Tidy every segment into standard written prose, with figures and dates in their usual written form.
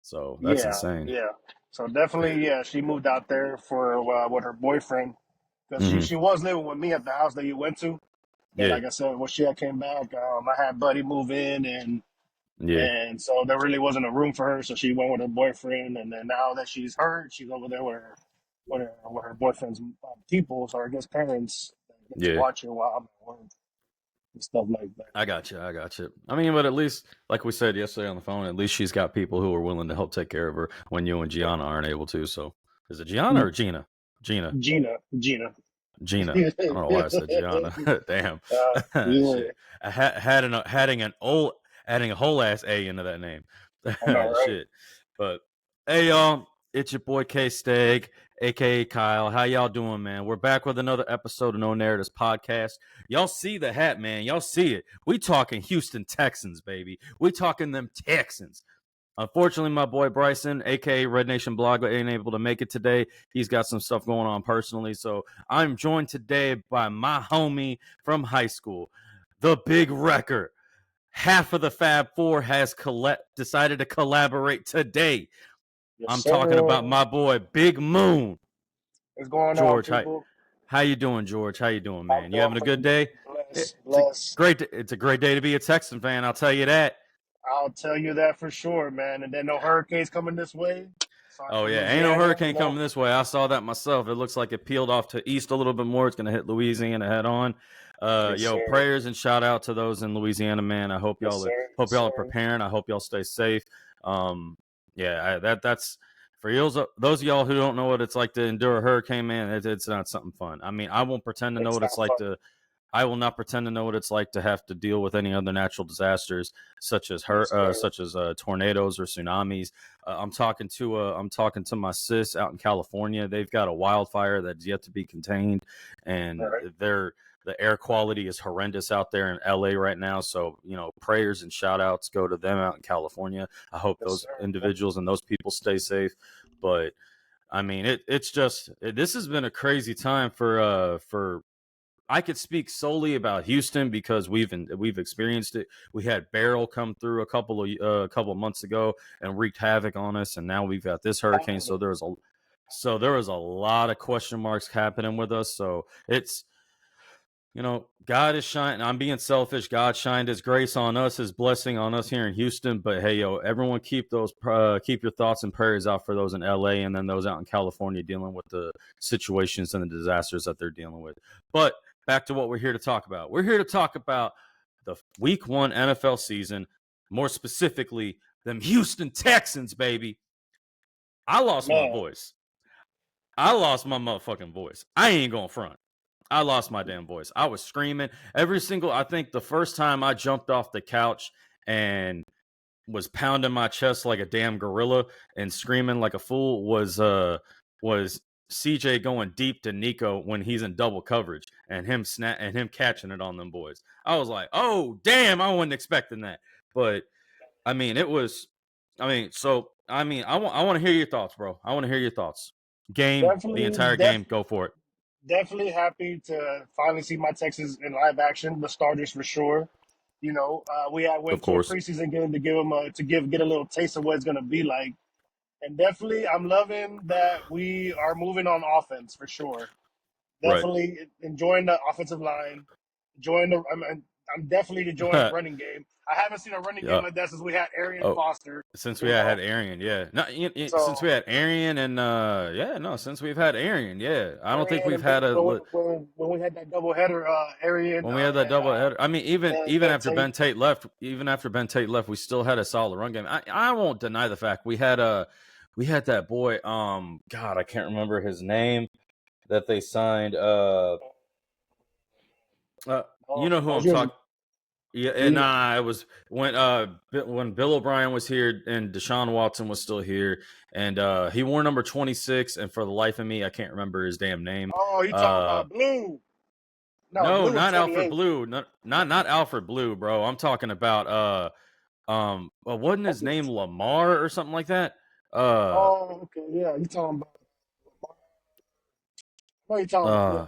So that's Yeah, insane. yeah. So definitely, yeah, she moved out there for with her boyfriend because Hmm. she was living with me at the house that you went to. But Yeah, like I said, when she had came back, I had Buddy move in, yeah, and so there really wasn't a room for her. So she went with her boyfriend, and then now that she's hurt, she's over there with her boyfriend's people, so I guess parents that get to yeah. watch her while I'm at work and stuff like that. I got you. I got you. I mean, but at least, like we said yesterday on the phone, at least she's got people who are willing to help take care of her when you and Gianna aren't able to. So, is it Gianna or Gina? Gina. Gina. Gina. I don't know why I said Gianna. Damn. Yeah, Shit. I had an adding a whole ass A into that name. I know, right? Shit. But hey y'all, it's your boy KaiSteg, aka Kyle. How y'all doing, man? We're back with another episode of No Narratives Podcast. Y'all see the hat, man. Y'all see it. We talking Houston Texans, baby. We talking them Texans. Unfortunately, my boy Bryson, aka Red Nation Blogger, ain't able to make it today. He's got some stuff going on personally. So I'm joined today by my homie from high school, the Big Wrecker. Half of the Fab Four has decided to collaborate today. Yes, I'm talking sir. about my boy BigMoon. What's going on, George, people? how you doing, George? How you doing, I'm man? You doing having a pretty good good. day? Bless, It's a bless. it's a great day to be a Texan fan. I'll tell you that. I'll tell you that for sure, man. And then no hurricanes coming this way. Sorry Oh for yeah, ain't no Louisiana, hurricane coming this way. I saw that myself. It looks like it peeled off to east a little bit more. It's gonna hit Louisiana head on. Yes, Yo, sir. prayers and shout out to those in Louisiana, man. I hope Yes, y'all sir. hope Yes, y'all are sir. preparing. I hope y'all stay safe. Yeah, that's for those of y'all who don't know what it's like to endure a hurricane, man. It's not something fun. I mean, I won't pretend to know It's what it's not like fun. to I will not pretend to know what it's like to have to deal with any other natural disasters such as Yes, sir. tornadoes or tsunamis. I'm talking to my sis out in California. They've got a wildfire that's yet to be contained, All and right. the air quality is horrendous out there in LA right now. So, prayers and shout outs go to them out in California. I hope Yes, those sir. individuals and those people stay safe. But I mean, this has been a crazy time for I could speak solely about Houston because we've experienced it. We had Beryl come through a couple of months ago and wreaked havoc on us, and now we've got this hurricane. So there was a lot of question marks happening with us. So it's God is shining. I'm being selfish. God shined His grace on us, His blessing on us here in Houston. But hey, everyone, keep your thoughts and prayers out for those in LA and then those out in California dealing with the situations and the disasters that they're dealing with. But back to what we're here to talk about. We're here to talk about the Week 1 NFL season, more specifically, them Houston Texans, baby. I lost my Man, voice. I lost my motherfucking voice. I ain't going front. I lost my damn voice. I was screaming I think the first time I jumped off the couch and was pounding my chest like a damn gorilla and screaming like a fool was CJ going deep to Nico when he's in double coverage and him catching it on them boys. I was like, oh damn, I wasn't expecting that. But I mean, I want to hear your thoughts, bro. I want to hear your thoughts. The definitely, entire game, go for it. definitely happy to finally see my Texans in live action. The starters for sure. We had Of went to a course. preseason game to give them get a little taste of what it's gonna be like. And definitely, I'm loving that we are moving on offense for sure. Right. Definitely enjoying the offensive line. Enjoying the. I'm definitely enjoying the running game. I haven't seen a running game Yeah. like that since we had Arian Oh, Foster. since we You know, had Arian, yeah. Not since so we had Arian and yeah, no, since we've had Arian, yeah. I don't think Arian we've and then had when we had that double header, Arian when we had that double header. I mean, and even Ben after Tate. Ben Tate left, we still had a solid run game. I won't deny the fact we had that boy. God, I can't remember his name that they signed. You know who That was I'm yours. talking. Yeah, and Yeah. it was when Bill O'Brien was here and DeShaun Watson was still here, and he wore number 26, and for the life of me, I can't remember his damn name. Oh, you talking about Blue? No, No, Blue was not Alfred 28. Blue, not Alfred Blue, bro. I'm talking about well, wasn't his name Lamar or something like that? Uh, Oh, okay, yeah. You talking about? What are you talking about? uh, Yeah,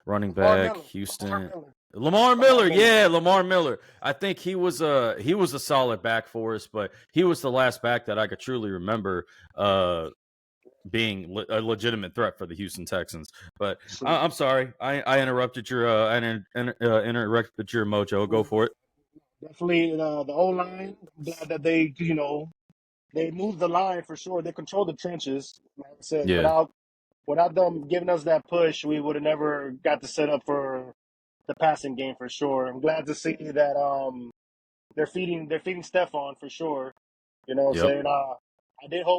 running Lamar back, Miller. Lamar Houston. Miller. Lamar Miller, yeah, Lamar Miller. I think he was a solid back for us, but he was the last back that I could truly remember being a legitimate threat for the Houston Texans. But I'm sorry, I interrupted your interrupted your mojo. Go for it. Definitely the O line. I'm glad that they moved the line for sure. They control the trenches. Like I said, Yeah. without them giving us that push, we would have never got the setup for the passing game for sure. I'm glad to see that they're feeding Stephon for sure. You know what I'm Yep. saying?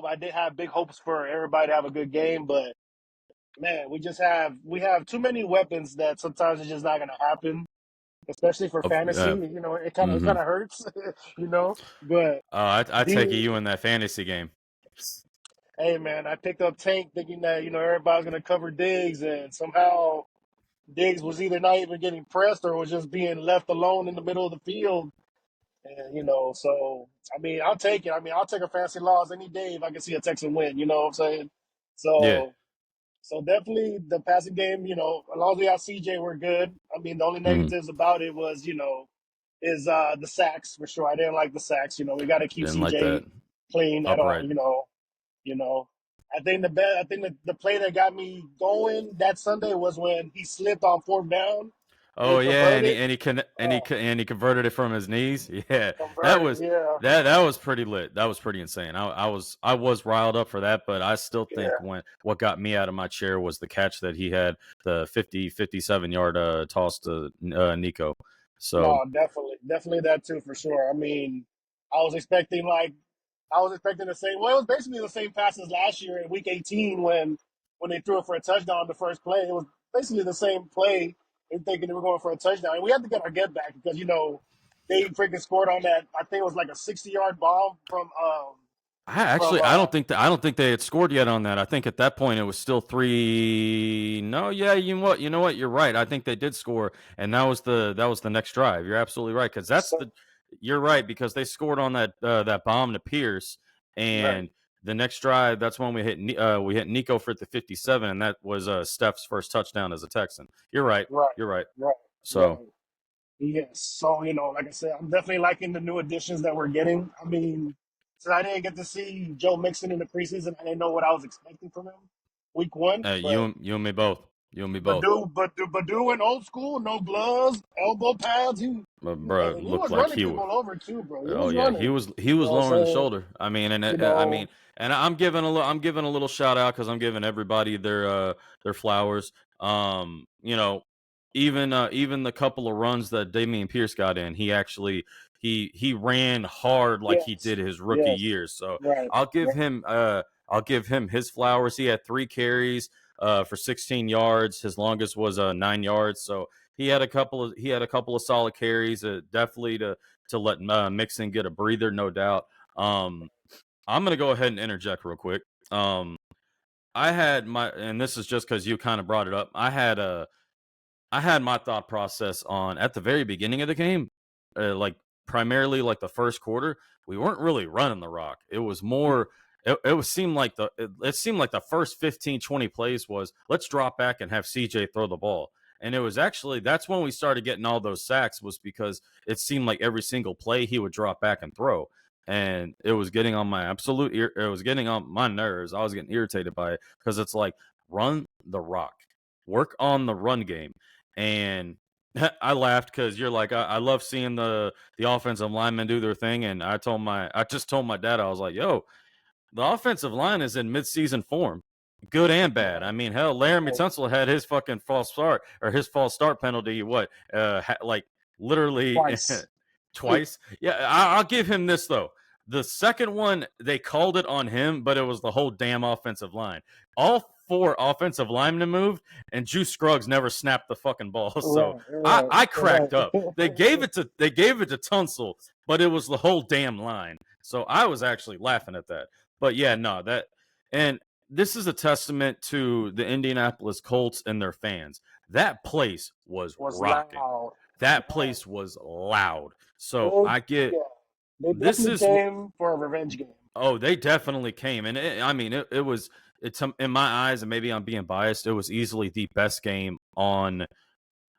I did have big hopes for everybody to have a good game, but man, we have too many weapons that sometimes it's just not gonna happen, especially for fantasy. It Mm-hmm. kind of hurts, you know. But I take it the you in that fantasy game. hey man, I picked up Tank thinking that everybody's gonna cover Diggs, and somehow Diggs was either not even getting pressed or was just being left alone in the middle of the field. And so I mean, I'll take it. I mean, I'll take a fantasy loss any day if I can see a Texan win. You know what I'm saying? Yeah. So definitely the passing game. As long as we have CJ, we're good. I mean, the only Mm-hmm. negatives about it was is the sacks for sure. I didn't like the sacks. We got to keep Didn't like that. CJ clean at all. Upright. You know. I think the play that got me going that Sunday was when he slipped on fourth down and he Oh yeah, converted. and he converted it from his knees. Yeah, that Converted, was yeah, that was pretty lit. That was pretty insane. I was riled up for that, but I still think yeah. what got me out of my chair was the catch that he had, the 57-yard toss to Nico. So No, definitely that too for sure. I mean, I was expecting the same. Well, it was basically the same pass as last year in Week 18 when they threw it for a touchdown the first play. It was basically the same play. And thinking they were going for a touchdown, and we had to get our get back because they freaking scored on that. I think it was like a 60-yard bomb from I don't think they had scored yet on that. I think at that point it was still 3. No, yeah, you know what, you're right. I think they did score, and that was the next drive. You're absolutely right, because you're right, because they scored on that bomb to Pierce, right, and the next drive, that's when we hit Nico for the 57, and that was Steph's first touchdown as a Texan. You're right. right, You're right. right, So right. Yes. So, like I said, I'm definitely liking the new additions that we're getting. I mean, since I didn't get to see Joe Mixon in the preseason, I didn't know what I was expecting from him week one. But you and me both. You and me but both. do but do but do in old school, no gloves, elbow pads. Bro, And he looked was like running he people over too, bro. He Oh was yeah, running. he You was know what I'm lowering the saying? shoulder. I mean, You know, and I'm giving a little shout out because I'm giving everybody their flowers. Even the couple of runs that Damian Pierce got in, he actually he ran hard like he yes, did his rookie yes, years. So right, I'll give right, him I'll give him his flowers. He had 3 carries for 16 yards. His longest was 9 yards. So he had a couple of solid carries. Definitely to let Mixon get a breather, no doubt. Um, I'm gonna go ahead and interject real quick. Um, I had my, and this is just because you kind of brought it up. I had my thought process on at the very beginning of the game, like primarily like the first quarter. We weren't really running the rock. It was more. It was seemed like it seemed like the first 15, 20 plays was let's drop back and have CJ throw the ball. And it was actually that's when we started getting all those sacks, was because it seemed like every single play he would drop back and throw. And it was getting on my it was getting on my nerves. I was getting irritated by it because it's like run the rock, work on the run game. And I laughed because you're like, I love seeing the offensive linemen do their thing. And I just told my dad, I was like, yo, the offensive line is in midseason form, good and bad. I right, mean, hell, Laramie right. Tunsil had his fucking false start, or his false start penalty. Like literally Twice. twice. Yeah, I'll give him this though. The second one, they called it on him, but it was the whole damn offensive line. All 4 offensive linemen moved, and Juice Scruggs never snapped the fucking ball. So Right, right, I cracked up. right. They gave it to Tunsil, but it was the whole damn line. So I was actually laughing at that. But yeah, no, and this is a testament to the Indianapolis Colts and their fans. That place was Was rocking. loud. That Right. place was loud. So They, I get yeah, they this definitely is came for a revenge game. oh, they definitely came, and I mean it was it's in my eyes, and maybe I'm being biased. It was easily the best game on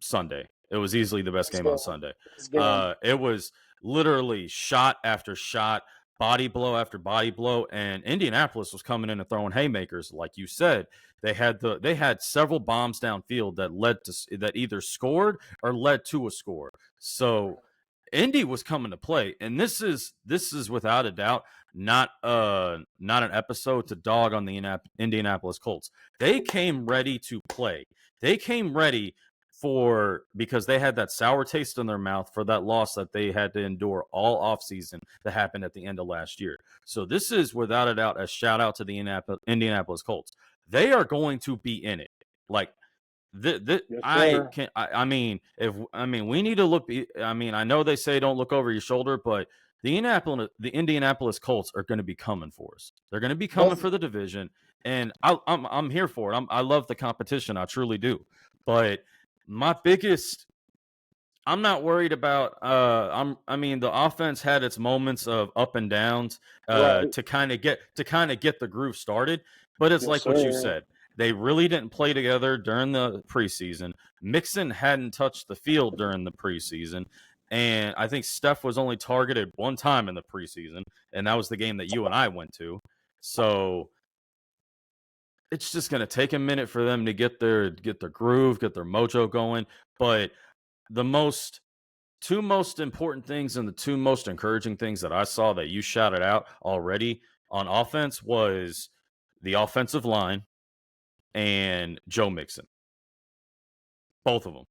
Sunday. It was easily the best Let's game go. on Sunday. Let's go. It was literally shot after shot, body blow after body blow, and Indianapolis was coming in and throwing haymakers, like you said. They had several bombs downfield that either scored or led to a score. So Indy was coming to play, and this is without a doubt not an episode to dog on the Indianapolis Colts. They came ready to play. They came ready because they had that sour taste in their mouth for that loss that they had to endure all offseason that happened at the end of last year. So this is without a doubt a shout out to the Indianapolis Colts. They are going to be in it. Like Yes, sir. I mean, we need to look. I mean, I know they say don't look over your shoulder, but the Indianapolis Colts are going to be coming for us. They're going to be coming for the division, and I'm here for it. I love the competition. I truly do. But I'm not worried about. I mean, the offense had its moments of up and downs Right. to kind of get the groove started. But it's Yes, like what you sir. said. They really didn't play together during the preseason. Mixon hadn't touched the field during the preseason. And I think Steph was only targeted one time in the preseason, and that was the game that you and I went to. So it's just going to take a minute for them to get their groove, get their mojo going. But the two most important things and the two most encouraging things that I saw that you shouted out already on offense was the offensive line and Joe Mixon. Both of them.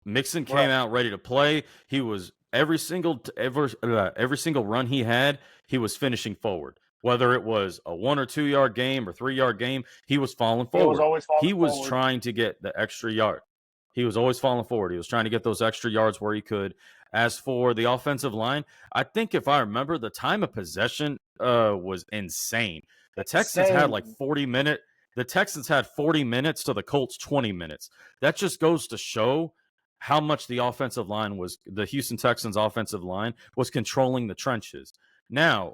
Mixon came out ready to play. He was every single run he had, he was finishing forward. Whether it was a 1 or 2 yard game or 3 yard game, he was falling forward. He was always falling He was forward. trying to get the extra yard. He was always falling forward. He was trying to get those extra yards where he could. As for the offensive line, I think if I remember, the time of possession was insane. The Texans had like 40 minutes. The Texans had 40 minutes to the Colts 20 minutes. That just goes to show how much the Houston Texans offensive line was controlling the trenches. Now,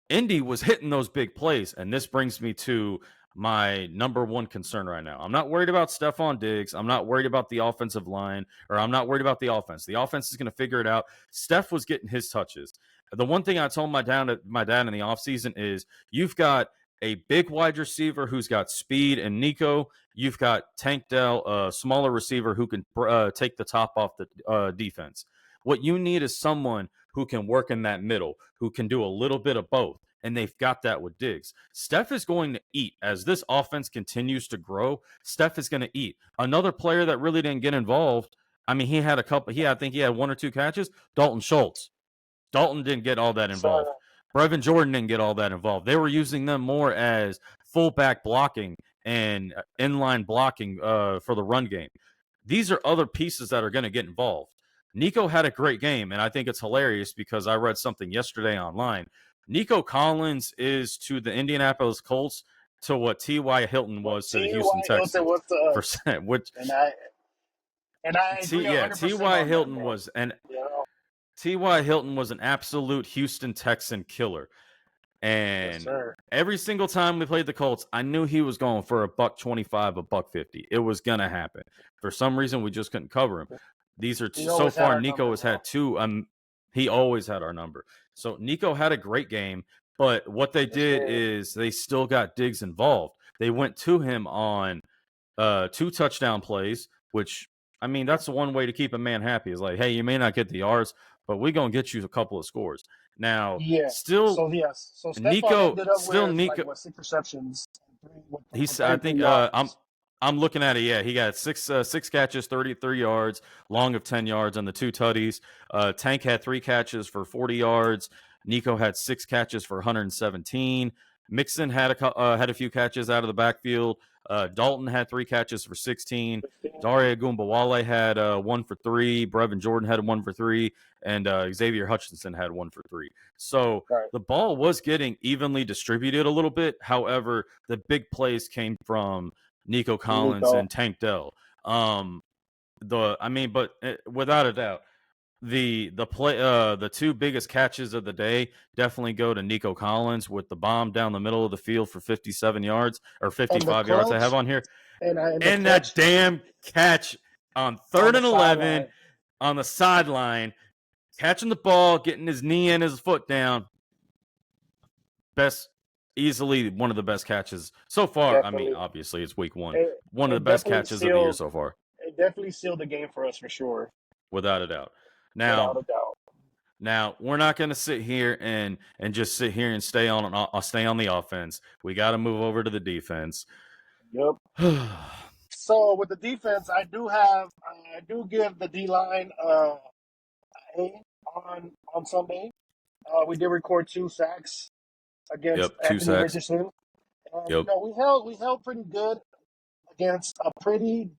Indy was hitting those big plays, and this brings me to my number one concern right now. I'm not worried about Stephon Diggs. I'm not worried about the offensive line, or I'm not worried about the offense. The offense is going to figure it out. Steph was getting his touches. The one thing I told my dad in the offseason is you've got a big wide receiver who's got speed and Nico. You've got Tank Dell, a smaller receiver who can take the top off the defense. What you need is someone who can work in that middle, who can do a little bit of both. And they've got that with Diggs. Steph is going to eat. As this offense continues to grow, Steph is going to eat. Another player that really didn't get involved, I mean, I think he had 1 or 2 catches, Dalton Schultz. Dalton didn't get all that involved. Brevin Jordan didn't get all that involved. They were using them more as fullback blocking and inline blocking for the run game. These are other pieces that are going to get involved. Nico had a great game, and I think it's hilarious because I read something yesterday online. Nico Collins is to the Indianapolis Colts to what T.Y. Hilton was to the Houston Texans. T.Y. Hilton was T.Y. Hilton was an absolute Houston Texan killer. And every single time we played the Colts, I knew he was going for $125, $150. It was going to happen. For some reason, we just couldn't cover him. These are so far, Nico has had 2. He always had our number. So Nico had a great game, but what they did is they still got Diggs involved. They went to him on 2 touchdown plays, which, I mean, that's the one way to keep a man happy. Is like, hey, you may not get the yards, but we're going to get you a couple of scores. Now, So Nico, ended up still with, Nico. Like, 6 receptions. I think I'm looking at it. Yeah, he got 6 catches, 33 yards, long of 10 yards on the 2 tutties. Tank had 3 catches for 40 yards. Nico had 6 catches for 117. Mixon had a few catches out of the backfield. Dalton had 3 catches for 16. Dare Ogunbowale had 1 for 3. Brevin Jordan had 1 for 3. And Xavier Hutchinson had 1 for 3. So the ball was getting evenly distributed a little bit. However, the big plays came from Nico Collins and Tank Dell. But without a doubt, the 2 biggest catches of the day definitely go to Nico Collins with the bomb down the middle of the field for 57 yards or 55 yards I have on here. And that damn catch on on third the and 11 sideline. on the sideline, catching the ball, getting his knee and his foot down. Easily one of the best catches so far. I mean, Definitely, obviously it's week one. it, One of the it best definitely catches of the year sealed. so far, It definitely sealed the game for us for sure, without a doubt. without Now, a doubt. Now we're not going to sit here and just sit here and stay on the offense. We got to move over to the defense. Yep. So with the defense, I do give the D line A on Sunday. We did record 2 sacks against Yep, 2 sacks. Richardson, and Yep. we held pretty good against a pretty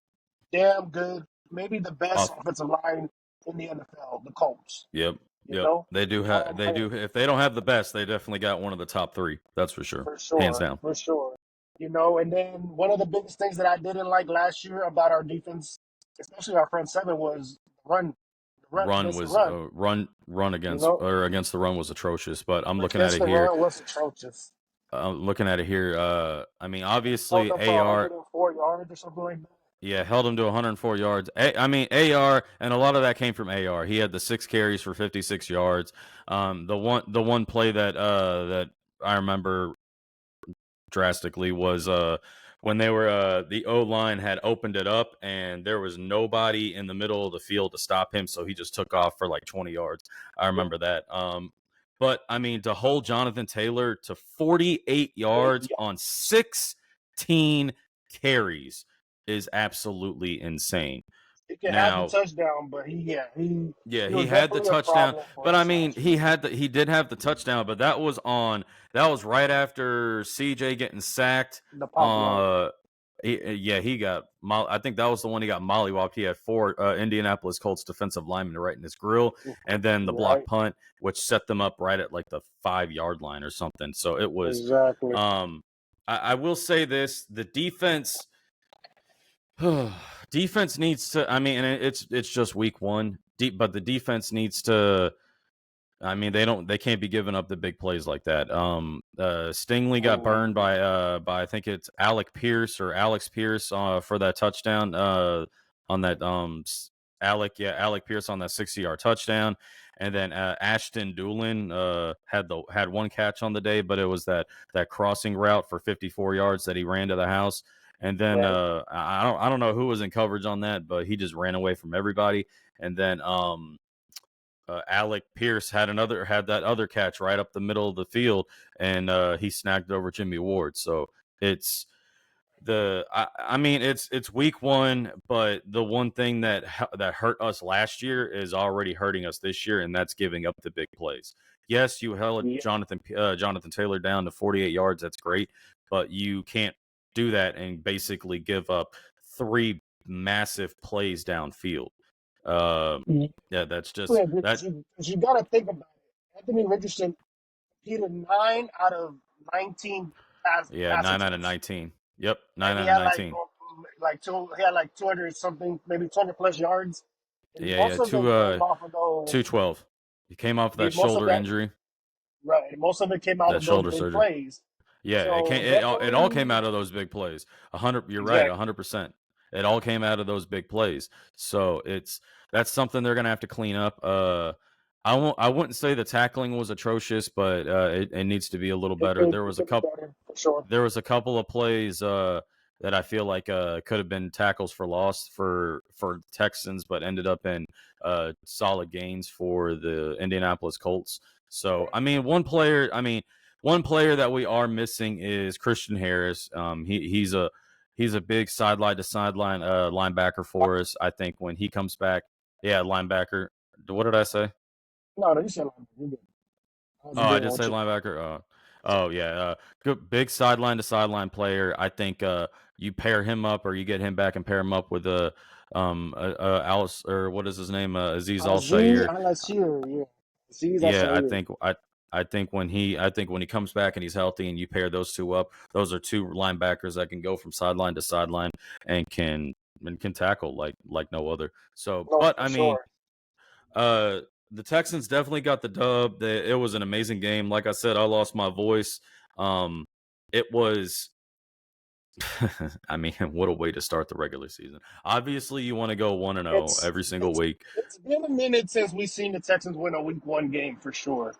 damn good, maybe the best Off. offensive line in the NFL, the Colts. Yep. You Yep. know, They do have. They do. If they don't have the best, they definitely got one of the top 3. That's for sure. for Hands sure, down. for sure. And then one of the biggest things that I didn't like last year about our defense, especially our front seven, was run Run against the was run. run You against know, or against the run was atrocious. But I'm looking at against it the here. run was atrocious. Looking at it here. I mean, Held obviously them for AR. 104 yards or something like that. Yeah, held him to 104 yards. I mean, AR, and a lot of that came from AR. He had the 6 carries for 56 yards. The one play that I remember drastically was when they were the O line had opened it up and there was nobody in the middle of the field to stop him, so he just took off for like 20 yards. I remember that. But I mean, to hold Jonathan Taylor to 48 yards on 16 carries is absolutely insane. He could have the Now, touchdown, but he he was had the definitely a touchdown, problem for but I us mean, last year. he did have the touchdown, but that was right after CJ getting sacked. The pop warner. He got. I think that was the one he got mollywopped. He had 4 Indianapolis Colts defensive linemen right in his grill, and then the block Right. punt, which set them up right at like the 5-yard line or something. So it was. Exactly. I will say this: the defense. Defense needs to. I mean, and it's just week one, but the defense needs to. I mean, they can't be giving up the big plays like that. Stingley got burned by I think it's Alex Pierce for that touchdown. On that Alec Pierce on that 60-yard touchdown, and then Ashton Doolin had one catch on the day, but it was that crossing route for 54 yards that he ran to the house. And then Right. I don't know who was in coverage on that, but he just ran away from everybody. And then Alec Pierce had that other catch right up the middle of the field, and he snagged over Jimmy Ward. So it's I mean it's week one, but the one thing that hurt us last year is already hurting us this year, and that's giving up the big plays. Yes, you held Yeah. Jonathan Taylor down to 48 yards. That's great, but you can't do that and basically give up 3 massive plays downfield. Yeah, that's just Yeah, that. you got to think about it. Anthony Richardson completed 9 out of 19 Yeah, pass 9 out of attempts, 19. Yep, and 9 out of 19. he had like 200 something, maybe 200 plus yards, and Yeah, most of them came off of those. 212. He came off of that Most of shoulder that, injury, right? Most of it came out that of those shoulder big surgery. plays. Yeah, So it all came definitely, out of those big plays. 100. You're right. exactly. 100%. It all came out of those big plays. So that's something they're gonna have to clean up. I wouldn't say the tackling was atrocious, but it needs to be a little better. It could be better for sure. There was a couple of plays that I feel like could have been tackles for loss for Texans, but ended up in solid gains for the Indianapolis Colts. So I mean, one player that we are missing is Christian Harris. He's a big sideline to sideline linebacker for us. I think when he comes back, yeah, linebacker. What did I say? No, you said you're good. I was Oh, I agreeing did with say you. linebacker. Oh yeah, good big sideline to sideline player. I think you pair him up or you get him back and pair him up with Alice, or what is his name, Aziz Al Aziz Shair. Al-Ashir, yeah. Aziz Yeah, Al-Ashir. I think when he comes back and he's healthy and you pair those two up, those are 2 linebackers that can go from sideline to sideline and can tackle like no other. So, No, but for I mean, sure. the Texans definitely got the dub. It was an amazing game. Like I said, I lost my voice. It was I mean, what a way to start the regular season. Obviously, you want to go 1-0 It's every single it's week. it's been a minute since we've seen the Texans win a Week 1 game for sure.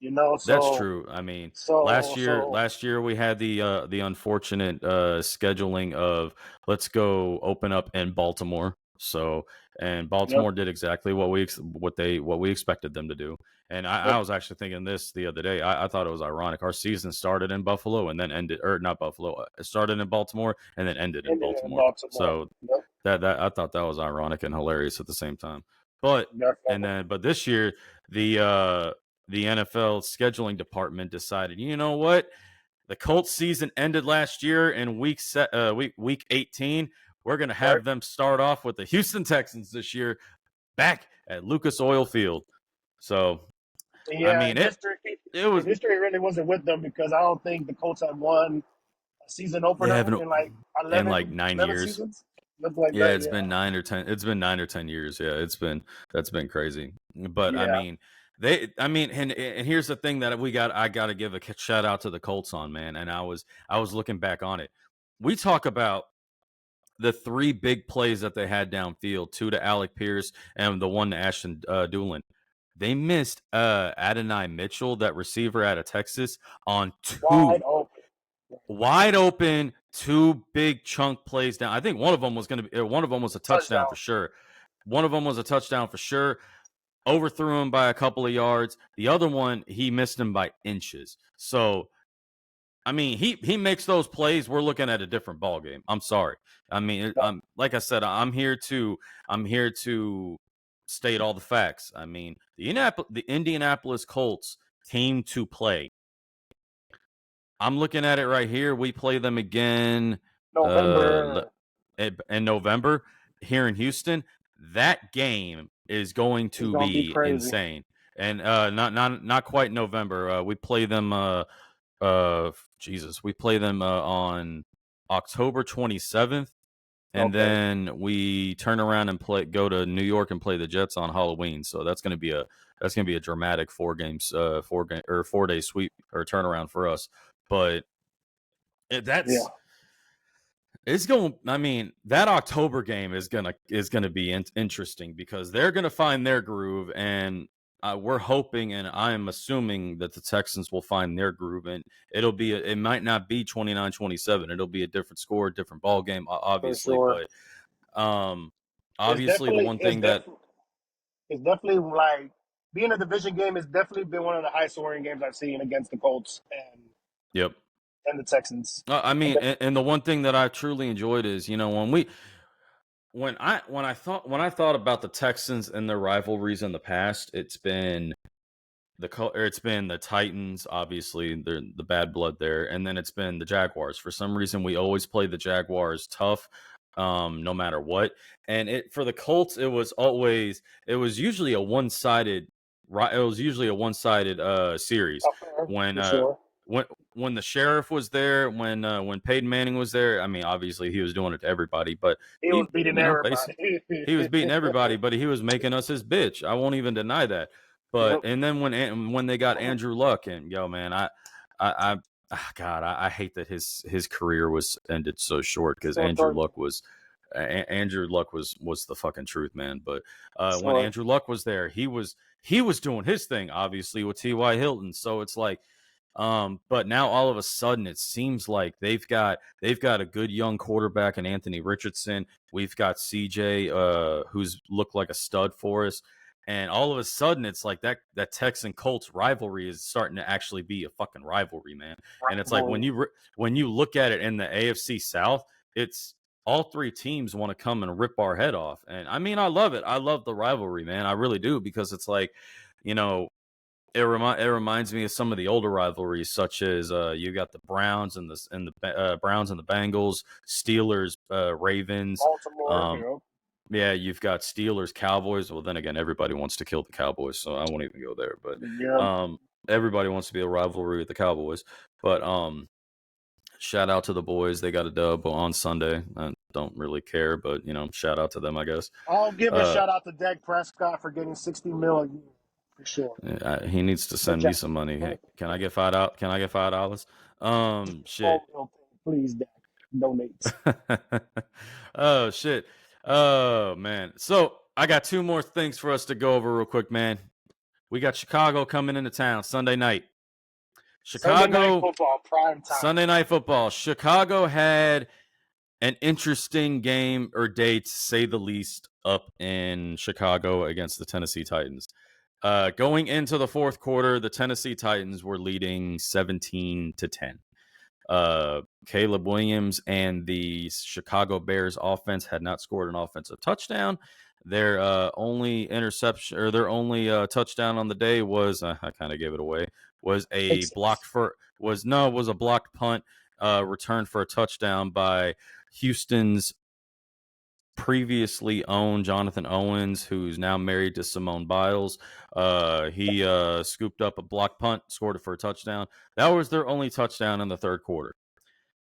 You know, That's so true. I mean, so so last year we had the unfortunate scheduling of let's go open up in Baltimore. So, and yep, Baltimore did exactly what we expected them to do. And yep, I was actually thinking this the other day. I thought it was ironic. Our season started in Buffalo and then ended, or not Buffalo. It started in Baltimore and then ended in ended in Baltimore. Baltimore. So Yep, that I thought that was ironic and hilarious at the same time. But definitely. but this year the NFL scheduling department decided, you know what? The Colts season ended last year in week 18. We're going to Right? have them start off with the Houston Texans this year back at Lucas Oil Field. So, I Yeah, mean, and history it was and history really wasn't with them because I don't think the Colts have won a season they opener haven't in like in like 9 11 years. seasons. Look like Yeah, that, it's been 9 or 10. It's been 9 or 10 years. Yeah, that's been crazy. But I yeah. mean, and here's the thing that I got to give a shout out to the Colts on, man. And I was looking back on it. We talk about the three big plays that they had downfield, two to Alec Pierce and the one to Ashton Doolin. They missed Adonai Mitchell, that receiver out of Texas, on Wide two open. wide open, two big chunk plays down. I think one of them was one of them was a touchdown Touchdown. for sure. One of them was a touchdown for sure. Overthrew him by a couple of yards. The other one, he missed him by inches. So, I mean, he makes those plays. We're looking at a different ball game. I'm sorry. I mean, Yep, like I said, I'm here to state all the facts. I mean, the Indianapolis Colts came to play. I'm looking at it right here. We play them again November in November here in Houston. That game is going is to gonna be be crazy. insane. And not quite November. We play them Jesus, we play them on October 27th, and Okay. then we turn around and go to New York and play the Jets on Halloween. So that's gonna be a dramatic 4 day sweep or turnaround for us. But Yeah, that's it's going. I mean, that October game is gonna be interesting because they're gonna find their groove, and we're hoping and I'm assuming that the Texans will find their groove, and it might not be 29-27. It'll be a different score, different ball game, for obviously. sure. But It's obviously, the definitely one it's thing that definitely it's definitely like being a division game has definitely been one of the high scoring games I've seen against the Colts yep. and the Texans. I And mean, and the one thing that I truly enjoyed is, when I thought about the Texans and their rivalries in the past, it's been the Titans, obviously, the bad blood there, and then it's been the Jaguars. For some reason, we always play the Jaguars tough, no matter what. And for the Colts, it was usually a one sided, it was usually a one sided series okay, when for sure. when when the sheriff was there, when Peyton Manning was there. I mean, obviously he was doing it to everybody, but He was beating basically everybody. he was beating everybody, but he was making us his bitch. I won't even deny that. But Yep. and then when they got Andrew Luck, and yo man, God, I hate that his career was ended so short because So short. Andrew Luck was the fucking truth, man. But when Short. Andrew Luck was there, he was doing his thing, obviously with T.Y. Hilton. So it's like, but now all of a sudden it seems like they've got a good young quarterback in Anthony Richardson. We've got CJ, who's looked like a stud for us. And all of a sudden, it's like that Texan Colts rivalry is starting to actually be a fucking rivalry, man. And it's like Rivalry. when you look at it in the AFC South, it's all three teams want to come and rip our head off. And I mean, I love it. I love the rivalry, man. I really do because it's like, you know, it reminds me of some of the older rivalries, such as you got the Browns and the Browns and the Bengals, Steelers, Ravens. Baltimore. Um, yeah, you've got Steelers, Cowboys. Well, then again, everybody wants to kill the Cowboys, so I won't even go there. But Yep. everybody wants to be a rivalry with the Cowboys. But shout out to the boys. They got a dub on Sunday. I don't really care, but shout out to them, I guess. I'll give a Uh, shout out to Dak Prescott for getting 60 mil a year for sure. he needs to The send me Jack. some money. Hey, can I get $5? Can I get $5? Shit. 4 mil, please, Dak. donates. Oh shit. Oh man. So I got two more things for us to go over real quick, man. We got Chicago coming into town Sunday night. Sunday night Chicago, football, prime time. Sunday night football. Chicago had an interesting game or day, to say the least, up in Chicago against the Tennessee Titans. Going into the fourth quarter, the Tennessee Titans were leading 17-10. Caleb Williams and the Chicago Bears offense had not scored an offensive touchdown. Their only interception or their only touchdown on the day was I kind of gave it away, was a blocked punt returned for a touchdown by Houston's previously owned Jonathan Owens, who's now married to Simone Biles. He scooped up a block punt, scored it for a touchdown. That was their only touchdown in the third quarter.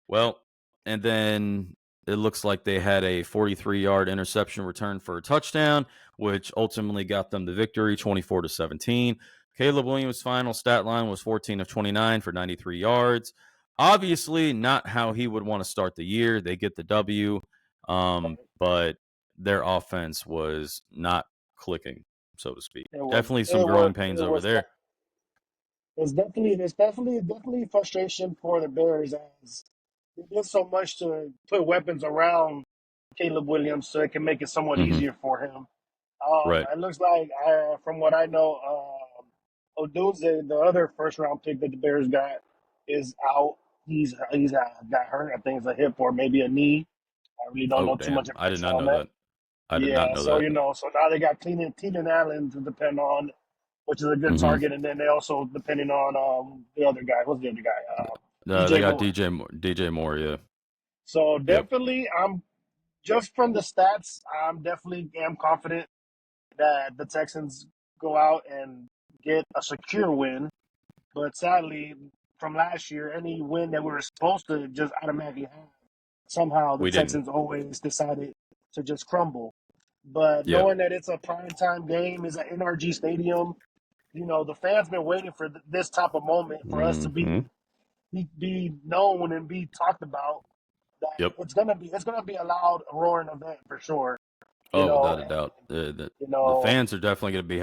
Well, and then it looks like they had a 43-yard interception return for a touchdown, which ultimately got them the victory, 24-17. Caleb Williams' final stat line was 14 of 29 for 93 yards. Obviously, not how he would want to start the year. They get the W, but their offense was not clicking, so to speak. Definitely some growing pains over there. It's definitely frustration for the Bears as they did so much to put weapons around Caleb Williams so it can make it somewhat easier for him. Right. It looks like, from what I know, Odunze, the other first round pick that the Bears got, is out. He's got hurt. I think it's a hip or maybe a knee. I really don't know too much I did information not on know that. that. I did not know so that. so now they got Keenan Allen to depend on, which is a good target, and then they also depending on the other guy. What's the other guy? They got Moore. DJ Moore, yeah. So definitely, I'm just from the stats, I'm definitely am confident that the Texans go out and get a secure win. But sadly, from last year, any win that we were supposed to just automatically have, somehow the Texans always decided to just crumble. But knowing that it's a primetime game, is an NRG Stadium, the fans been waiting for this type of moment for us to be known and be talked about. That it's gonna be a loud, roaring event for sure. Without a doubt, the fans are definitely going to be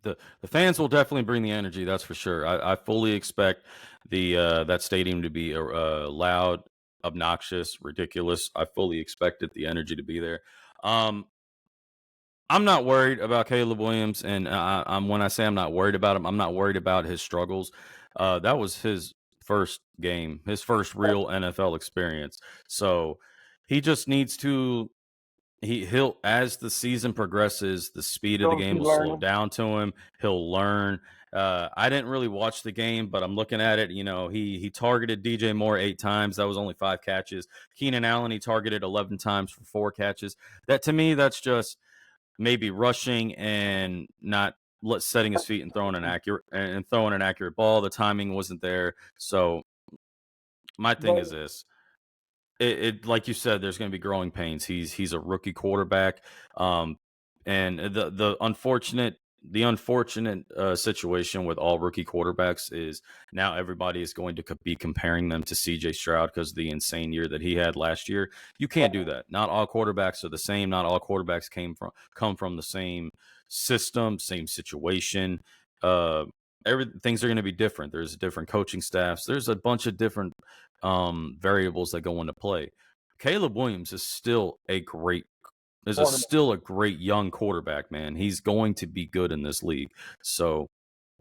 the fans will definitely bring the energy. That's for sure. I fully expect that stadium to be loud, obnoxious, ridiculous. I fully expected the energy to be there. I'm not worried about Caleb Williams, and when I say I'm not worried about him, I'm not worried about his struggles. That was his first game, his first real NFL experience. So he just needs to. He'll as the season progresses, the speed of the game will slow down to him. He'll learn. I didn't really watch the game, but I'm looking at it. He targeted DJ Moore 8 times. That was only 5 catches. Keenan Allen, he targeted 11 times for 4 catches. That to me, that's just maybe rushing and not setting his feet and throwing an accurate ball. The timing wasn't there. So my thing is this. It like you said, there's going to be growing pains. He's a rookie quarterback, and the unfortunate situation with all rookie quarterbacks is now everybody is going to be comparing them to C.J. Stroud because of the insane year that he had last year. You can't do that. Not all quarterbacks are the same. Not all quarterbacks come from the same system, same situation. Things are going to be different. There's different coaching staffs. There's a bunch of different variables that go into play. Caleb Williams is still a great young quarterback, man. He's going to be good in this league. So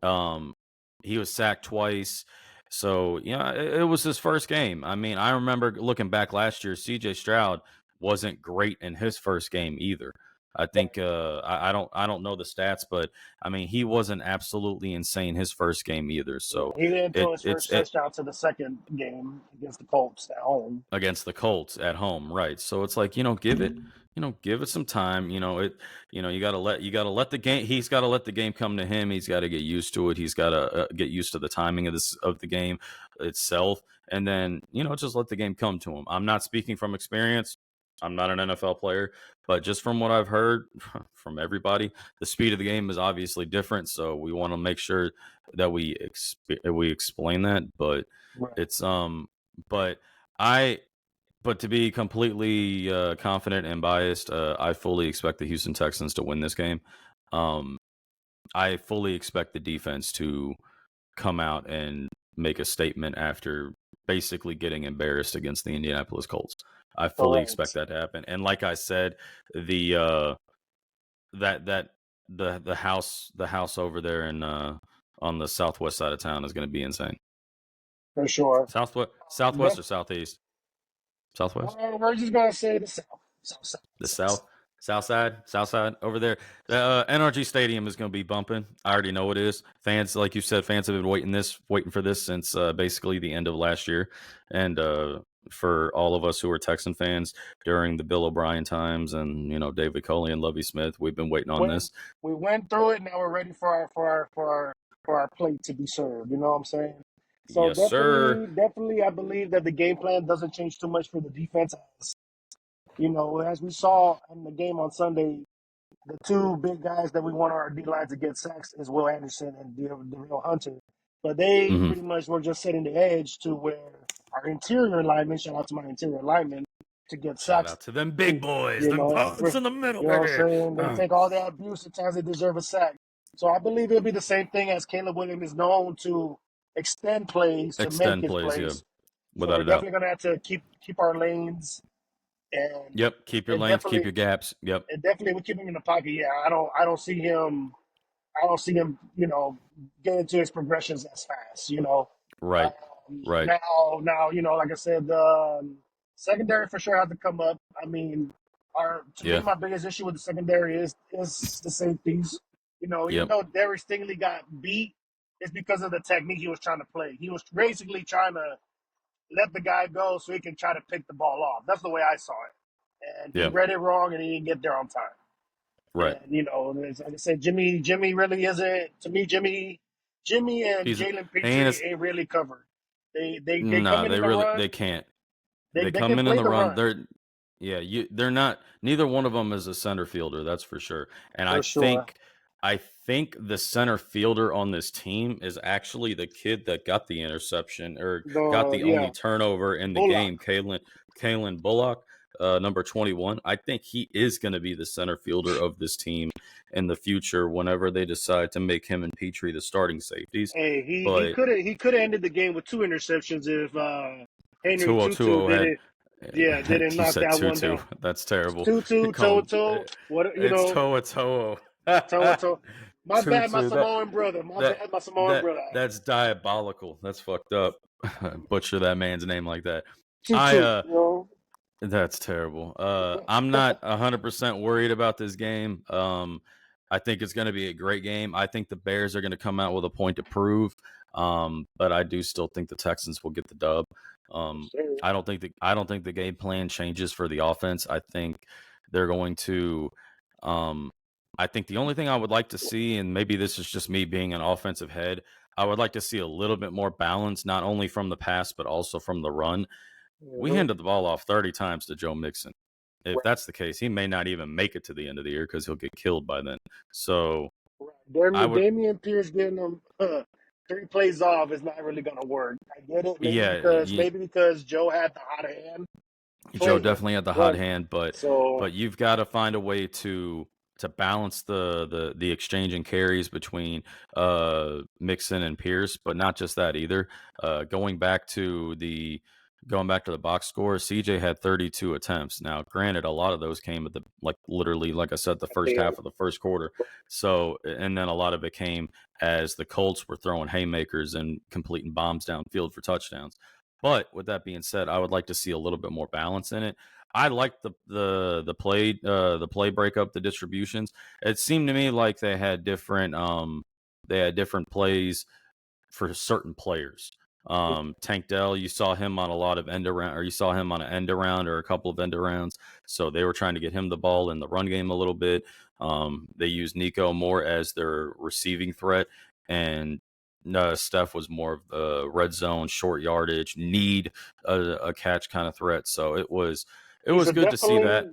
he was sacked twice. So, it was his first game. I mean, I remember looking back last year, CJ Stroud wasn't great in his first game either. I think I don't know the stats, but I mean he wasn't absolutely insane his first game either. So he didn't throw his first touchdown to the second game against the Colts at home. Right? So it's like give it some time. You gotta let the game. He's got to let the game come to him. He's got to get used to it. He's got to get used to the timing of the game itself, and then just let the game come to him. I'm not speaking from experience. I'm not an NFL player, but just from what I've heard from everybody, the speed of the game is obviously different. So we want to make sure that we explain that. But it's but But to be completely confident and biased, I fully expect the Houston Texans to win this game. I fully expect the defense to come out and make a statement after basically getting embarrassed against the Indianapolis Colts. I fully expect Correct. that to happen. And like I said, the the house over there in on the southwest side of town is going to be insane. For sure. Southwest or southeast? Southwest? We're just gonna say the South. South, South, The South. south side over there. The NRG Stadium is going to be bumping. I already know it is. Fans, like you said, fans have been waiting for this since basically the end of last year, and for all of us who are Texan fans during the Bill O'Brien times, and David Culley and Lovie Smith, we've been waiting on this. We went through it. Now we're ready for our plate to be served. You know what I'm saying? So Yes, sir. definitely, I believe that the game plan doesn't change too much for the defense. As we saw in the game on Sunday, the two big guys that we want our D lines to get sacks is Will Anderson and Darrell Hunter. But they Mm-hmm. pretty much were just setting the edge to where our interior linemen, shout out to my interior linemen, to get Shout sacks. out to them big boys, them bugs in the middle. You know what I'm saying? They take all that abuse. At times they deserve a sack. So I believe it'll be the same thing as Caleb Williams is known to extend plays, to make his plays. Yeah, so without we're a doubt. definitely going to have to keep our lanes. And Yep, keep your lanes, keep your gaps. Yep. And definitely we keep him in the pocket. Yeah, I don't see him. I don't see him. Get into his progressions as fast. Right. Right. Now, like I said, secondary for sure has to come up. I mean, to me, my biggest issue with the secondary is the safeties. Even though Derek Stingley got beat, it's because of the technique he was trying to play. He was basically trying to let the guy go so he can try to pick the ball off. That's the way I saw it. And he read it wrong and he didn't get there on time. Right. And, like I said, Jimmy really isn't, to me, Jimmy and Jalen Petrie ain't really covered. They can't. They come in the run. They're They're not. Neither one of them is a center fielder. That's for sure. And I think the center fielder on this team is actually the kid that got the interception or got the only turnover in the game, Kalen Bullock, number 21. I think he is going to be the center fielder of this team in the future whenever they decide to make him and Petrie the starting safeties. Hey, he could have ended the game with 2 interceptions if Henry Tutu didn't knock that one down. That's terrible. Tutu, Toto, what It's Toa. My bad, my Samoan brother. My Samoan brother. That's diabolical. That's fucked up. Butcher that man's name like that. Tutu, that's terrible. I'm not 100% worried about this game. I think it's going to be a great game. I think the Bears are going to come out with a point to prove. But I do still think the Texans will get the dub. I don't think the game plan changes for the offense. I think they're going to. I think the only thing I would like to see, and maybe this is just me being an offensive head, I would like to see a little bit more balance, not only from the pass but also from the run. We handed the ball off 30 times to Joe Mixon. If that's the case, he may not even make it to the end of the year because he'll get killed by then. So, Damian Pierce getting them 3 plays off is not really going to work. I get it. Maybe because Joe had the hot hand. Joe definitely had the hot hand, but you've got to find a way to balance the exchanging carries between Mixon and Pierce, but not just that either. Going back to the box score, CJ had 32 attempts. Now, granted, a lot of those came at like I said, the first half of the first quarter. So, and then a lot of it came as the Colts were throwing haymakers and completing bombs downfield for touchdowns. But with that being said, I would like to see a little bit more balance in it. I like the play breakup, the distributions. It seemed to me like they had different plays for certain players. Tank Dell, you saw him on a lot of end around, or you saw him on an end around or a couple of end arounds. So they were trying to get him the ball in the run game a little bit. They used Nico more as their receiving threat, and Steph was more of the red zone, short yardage, need a catch kind of threat. So it was good to see that.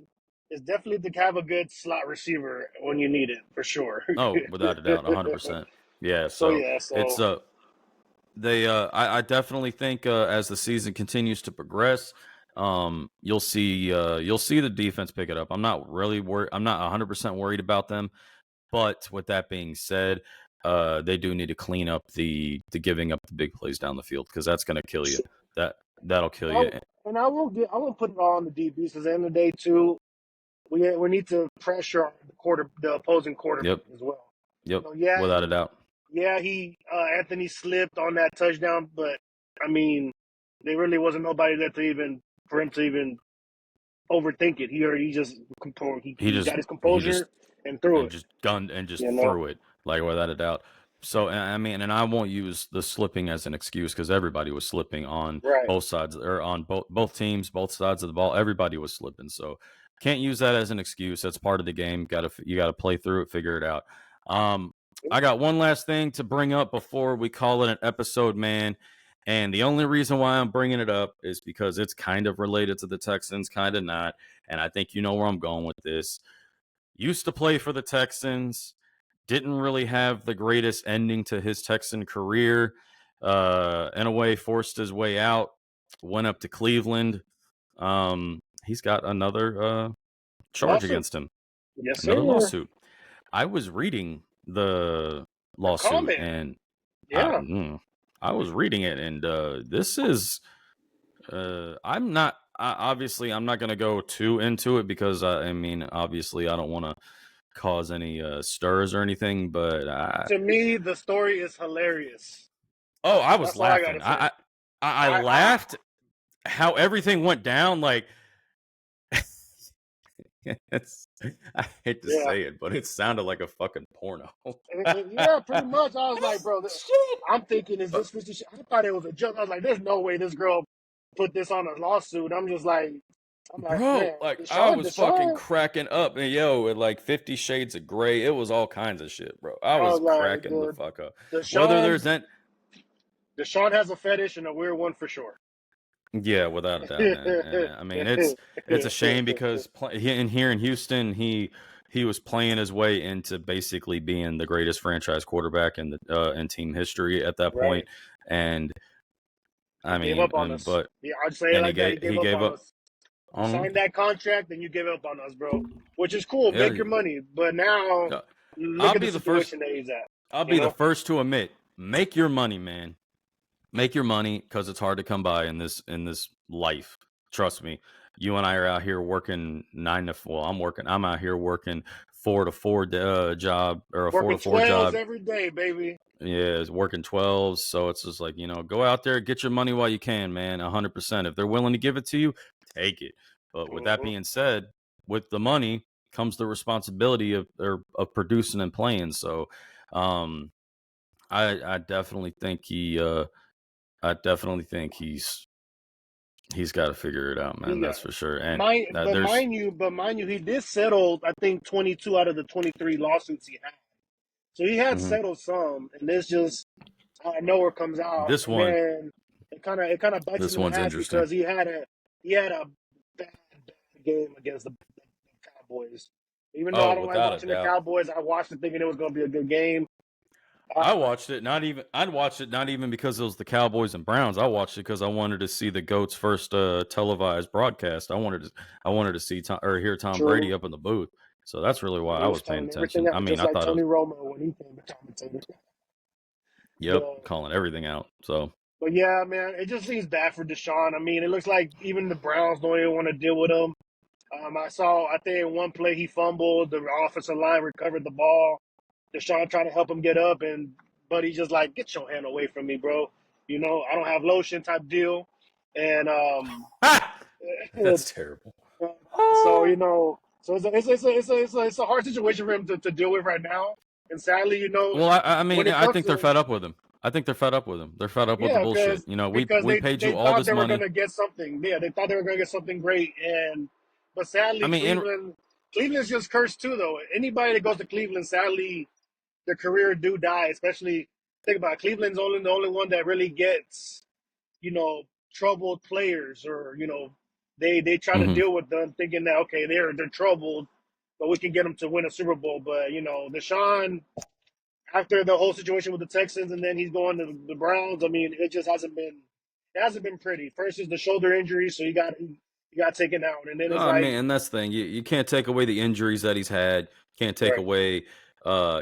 It's definitely to have a good slot receiver when you need it, for sure. Oh, without a doubt, 100%. Yeah. So it's I definitely think as the season continues to progress, you'll see the defense pick it up. I'm not really worried. I'm not 100% worried about them. But with that being said, they do need to clean up the giving up the big plays down the field, because that's going to kill you. That'll kill you. And I won't put it all on the DBs, because at the end of the day too, we need to pressure the opposing quarterback as well. Yep. Without a doubt. Yeah, Anthony slipped on that touchdown, but I mean, there really wasn't nobody there for him to even overthink it. He just got his composure and threw it. Just gunned and just threw it, like, without a doubt. So, I mean, and I won't use the slipping as an excuse, because everybody was slipping on both sides, or on both teams, both sides of the ball. Everybody was slipping. So can't use that as an excuse. That's part of the game. You got to play through it, figure it out. I got one last thing to bring up before we call it an episode, man. And the only reason why I'm bringing it up is because it's kind of related to the Texans, kind of not. And I think you know where I'm going with this. Used to play for the Texans, didn't really have the greatest ending to his Texan career. In a way, forced his way out, went up to Cleveland. He's got another charge against him. Yes, another sir. lawsuit. I was reading the lawsuit, and I was reading it, and this is I'm not going to go too into it, because I mean, obviously I don't want to cause any stirs or anything, but to me the story is hilarious. Oh, I was laughing. I laughed how everything went down. Like, I hate to say it, but it sounded like a fucking porno. Yeah, pretty much. I was like, bro, I'm thinking, is this 50 shit? I thought it was a joke. I was like, there's no way this girl put this on a lawsuit. I'm like, bro, man, I was fucking cracking up. And with like 50 Shades of Grey, it was all kinds of shit, bro. I was cracking the fuck up. Whether there's that, DeShaun has a fetish, and a weird one for sure. Yeah, without a doubt, man. I mean, it's a shame, because here in Houston, he was playing his way into basically being the greatest franchise quarterback in team history at that point. And I mean, gave up on us. But yeah, I'd say it like that. He gave up on us. Signed that contract, and you gave up on us, bro. Which is cool. Make your money. But now, look at the situation that he's at. I'll be the first to admit, make your money, man. Make your money, because it's hard to come by in this life. Trust me. You and I are out here working 9 to 4. I'm out here working 4 to 4 job, or a 4 to 4 job every day, baby. Yeah, it's working 12s. So it's just like, go out there, get your money while you can, man. 100%. If they're willing to give it to you, take it. But with that being said, with the money comes the responsibility of producing and playing. So, I definitely think he's got to figure it out, man. That's for sure. And mind you, he did settle, I think, 22 out of the 23 lawsuits he had. So he had settled some, and this just out of nowhere comes out. This one, man, it kind of bites him in the ass, because he had a bad game against the Cowboys. Even though I don't like watching the Cowboys, I watched it thinking it was going to be a good game. I watched it not even because it was the Cowboys and Browns. I watched it because I wanted to see the GOAT's first televised broadcast. I wanted to see hear Tom Brady up in the booth. So that's really why I was paying attention. I mean, I thought Tony Romo when he came to commentate. Yep, calling everything out. So, but yeah, man, it just seems bad for DeShaun. I mean, it looks like even the Browns don't even want to deal with him. I think in one play he fumbled, the offensive line recovered the ball. DeShaun tried to help him get up, but he's just like, get your hand away from me, bro. I don't have lotion type deal. And that's terrible. So, so it's a hard situation for him to deal with right now. And sadly, Well, I mean, I think they're fed up with him. They're fed up with the bullshit. We paid you all this money. They thought they were going to get something. Yeah, they thought they were going to get something great. But sadly, Cleveland's just cursed too, though. Anybody that goes to Cleveland, sadly, their career do die. Especially, think about it, Cleveland's the only one that really gets, troubled players, or they try to deal with them, thinking that okay, they're troubled, but we can get them to win a Super Bowl. But DeShaun, after the whole situation with the Texans, and then he's going to the Browns. I mean, it just hasn't been it hasn't been pretty. First is the shoulder injury, so he got taken out, and then No, it's I mean, like, and that's the thing. You can't take away the injuries that he's had. right, You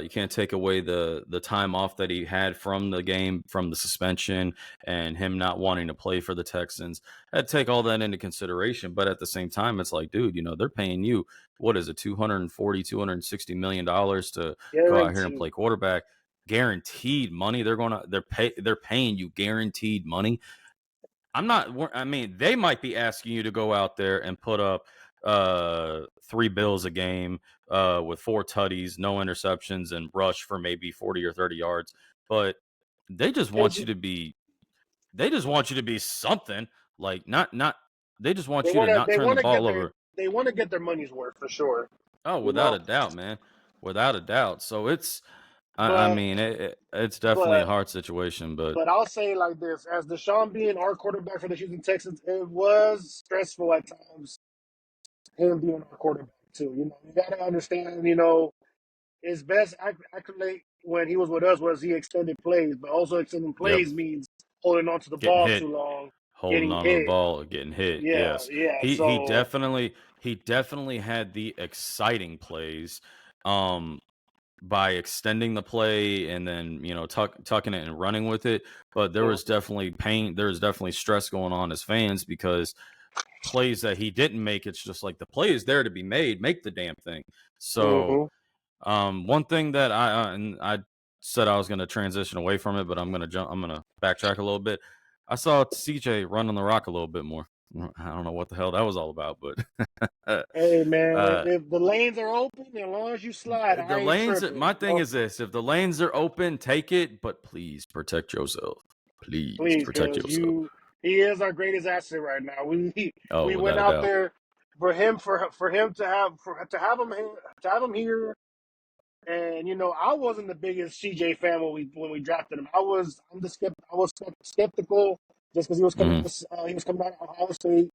can't take away the time off that he had from the game, from the suspension, and him not wanting to play for the Texans. I'd take all that into consideration. But at the same time, it's like, dude, they're paying you, what is it, 240, $260 million to go out here and guaranteed. play quarterback. Guaranteed money. They're paying you guaranteed money. I mean, they might be asking you to go out there and put up 3 bills a game with 4 tutties, no interceptions, and rush for maybe 40 or 30 yards. But they just They want you to be something. Like not they just they want you to want to not they turn the want to get ball their over. they want to get their money's worth for sure. Oh, You without know, a doubt, man. Without a doubt. So I but mean, it's definitely a but hard situation, but I'll say it like this: as DeShaun being our quarterback for the Houston Texans, it was stressful at times. Him being our quarterback too. You got to understand. His best accolade when he was with us was he extended plays, but also extending yep, plays means holding on to the getting ball hit. too long, Holding getting on to the hit. ball, getting hit. Yeah, Yes, yeah. he So definitely had the exciting plays, um, by extending the play and then tucking it and running with it. But there was definitely pain. There was definitely stress going on as fans because plays that he didn't make. It's just like the play is there to be made. Make the damn thing. So hmm one thing that and I said I was going to transition away from it, but I'm going to jump. I'm going to backtrack a little bit. I saw CJ run on the rock a little bit more. I don't know what the hell that was all about, but hey man, if, uh, if the lanes are open, as long as you slide, I the ain't lanes. tripping. My thing is this: if the lanes are open, take it, but please protect yourself. Please Please, protect because yourself. he is our greatest asset right now. We Oh, went without a out doubt. there for him to have him here. And I wasn't the biggest CJ fan when we drafted him. I was skeptical just because Hmm. he was coming out of Ohio State.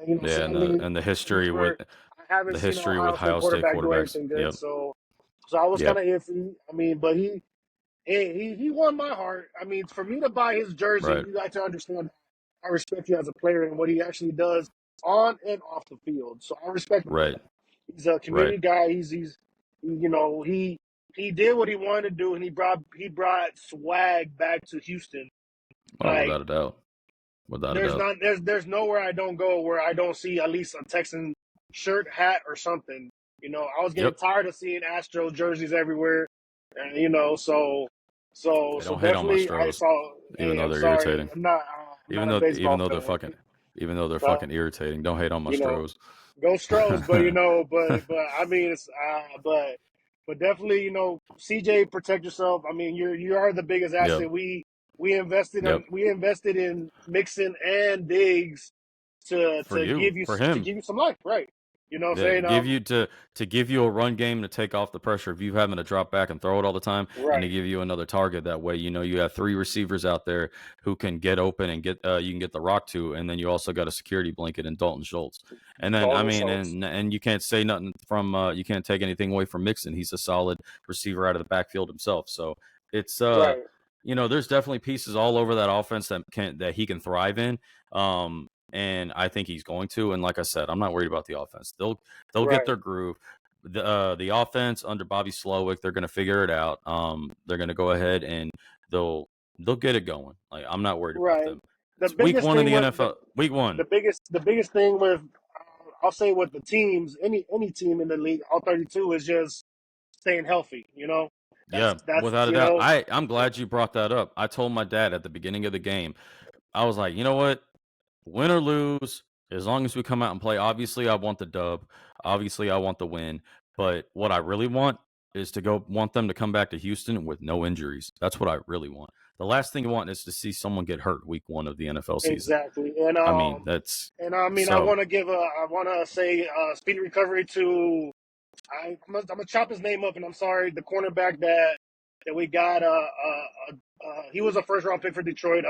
And, Yeah, sadly, and the we history with were. I haven't seen an Ohio State Ohio State quarterback do quarterbacks. anything good. Yep. So I was kind Yep. of iffy. I mean, but he won my heart. I mean, for me to buy his jersey, Right. you got to understand I respect you as a player and what he actually does on and off the field. So I respect him for Right. that. He's a Right. community guy. He did what he wanted to do, and he brought swag back to Houston. Oh, Like without a doubt. Without a there's doubt. not there's nowhere I don't go where I don't see at least a Texan shirt, hat, or something. I was getting Yep. tired of seeing Astro jerseys everywhere, and Hey, so don't hate on my definitely I Stros, saw. even Hey, though I'm they're sorry, irritating. I'm not a baseball fan, Even though they're but fucking irritating. Don't hate on my you know, Stros. go Stros, but I mean, but definitely, CJ, protect yourself. I mean, you are the biggest Yep. asset. We invested Yep. in Mixon and Diggs to For to you. give you For to him. give you some life, right? You know what I'm Yeah, saying? give you to give you a run game to take off the pressure of you having to drop back and throw it all the time, and to Right. give you another target. That way, you have 3 receivers out there who can get open and get you can get the rock to, and then you also got a security blanket in Dalton Schultz. And then I Dalton mean, Schultz. and you can't say nothing from you can't take anything away from Mixon. He's a solid receiver out of the backfield himself. So it's Right. there's definitely pieces all over that offense that he can thrive in. And I think he's going to. And like I said, I'm not worried about the offense. They'll get Right. their groove. The offense under Bobby Slowick, they're going to figure it out. They're going to go ahead and they'll they'll get it going. Like I'm not worried about Right. them. The It's week biggest one of thing the with NFL. Week one. the biggest thing with I'll say with the teams, any team in the league, all 32 is just staying healthy. Yeah, That's without a doubt. I'm glad you brought that up. I told my dad at the beginning of the game. I was like, you know what? Win or lose, as long as we come out and play, obviously I want the dub. Obviously I want the win. But what I really want is want them to come back to Houston with no injuries. That's what I really want. The last thing you want is to see someone get hurt week one of the NFL season. exactly. I mean, that's And I mean, so I want to say speedy recovery to I'm gonna chop his name up, and I'm sorry, the cornerback that we got. He was a first round pick for Detroit.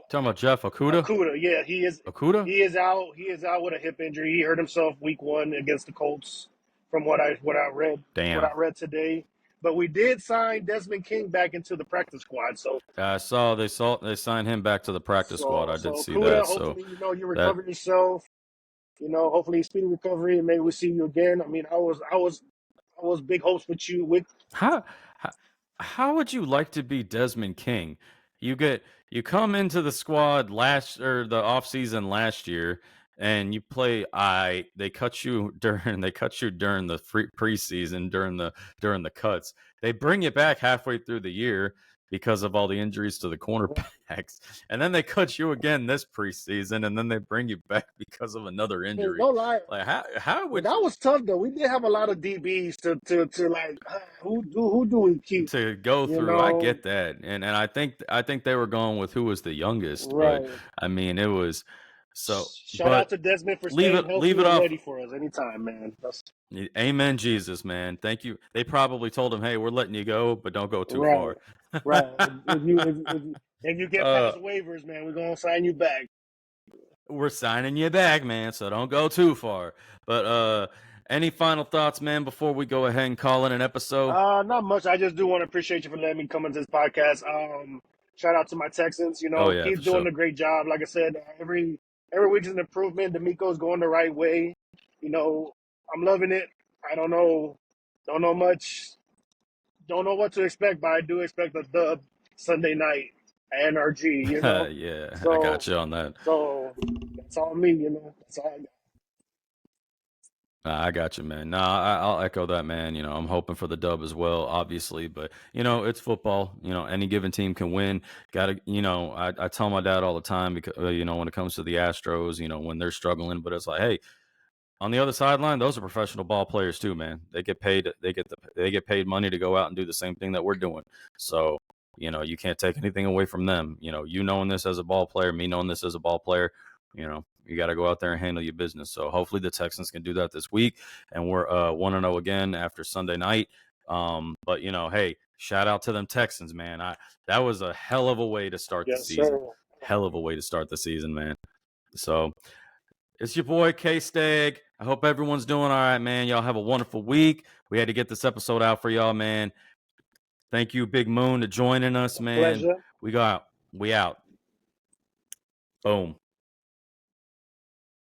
talking about Jeff Okuda. Okuda. Yeah, he is. Okuda? He is out. He is out with a hip injury. He hurt himself week one against the Colts, from what I read Damn. today. But we did sign Desmond King back into the practice squad. So I saw they signed him back to the practice squad. I did so see Kuda, that. So hopefully, you that recover yourself. Hopefully speedy recovery, and maybe we'll see you again. I mean, I was big hopes with you with. how how, how would you like to be Desmond King? You come into the squad the off season last year, and you play. They cut you during the preseason during the cuts. They bring you back halfway through the year because of all the injuries to the cornerbacks, and then they cut you again this preseason, and then they bring you back because of another Hey, injury. don't lie. Like how But would that was tough though. We did have a lot of DBs to like who do we keep? to go You through. I know, get that, and I think they were going with who was the youngest, but right. I mean it was so. Shout out But to Desmond for staying leave healthy it and off. ready for us anytime, man. That's Amen, Jesus, man. Thank you. They probably told him, "Hey, we're letting you go, but don't go too right, far." right. If you get uh, past waivers, man, we're gonna sign you back. we're signing you back, man. So don't go too far. But any final thoughts, man, before we go ahead and call it an episode? Not much. I just do want to appreciate you for letting me come into this podcast. Shout out to my Texans. Oh yeah, for Keep doing sure. a great job. Like I said, every week is an improvement. D'Amico's going the right way. I'm loving it. I don't know much, don't know what to expect, but I do expect a dub Sunday night at NRG. Yeah, I So got you on that. so that's all me. That's all I got. I got you, man. Nah, I'll echo that, man. I'm hoping for the dub as well, obviously, but it's football. Any given team can win. Got to, I tell my dad all the time because when it comes to the Astros, when they're struggling, but it's like, hey, on the other sideline, those are professional ball players too, man. They get paid. They get paid money to go out and do the same thing that we're doing. So you can't take anything away from them. You knowing this as a ball player, me knowing this as a ball player. You got to go out there and handle your business. So hopefully the Texans can do that this week, and we're 1-0 again after Sunday night. But hey, shout out to them Texans, man. That was a hell of a way to start the Yes, season. sir. Hell of a way to start the season, man. So it's your boy KaiSteg. I hope everyone's doing all right, man. Y'all have a wonderful week. We had to get this episode out for y'all, man. Thank you, BigMoon, to joining us, man. Pleasure. We out. Boom.